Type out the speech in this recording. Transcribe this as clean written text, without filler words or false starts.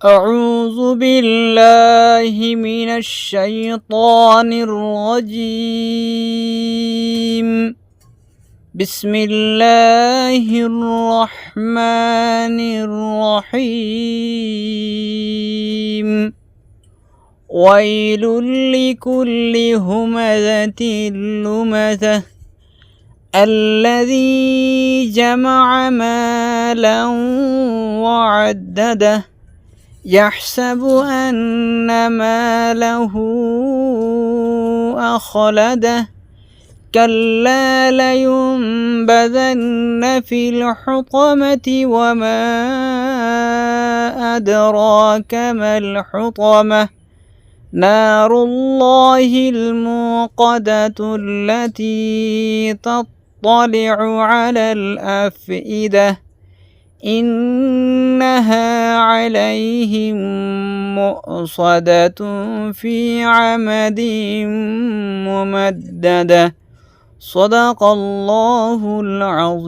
أعوذ بالله من الشيطان الرجيم. بسم الله الرحمن الرحيم. ويل لكل همزة لمزة الذي جمع مالا وعدده يحسب أن ماله أخلده كلا لينبذن في الحطمة وما أدراك ما الحطمة نار الله الموقدة التي تطلع على الأفئدة إنها عليهم مؤصدة في عمد ممددة. صدق الله العظيم.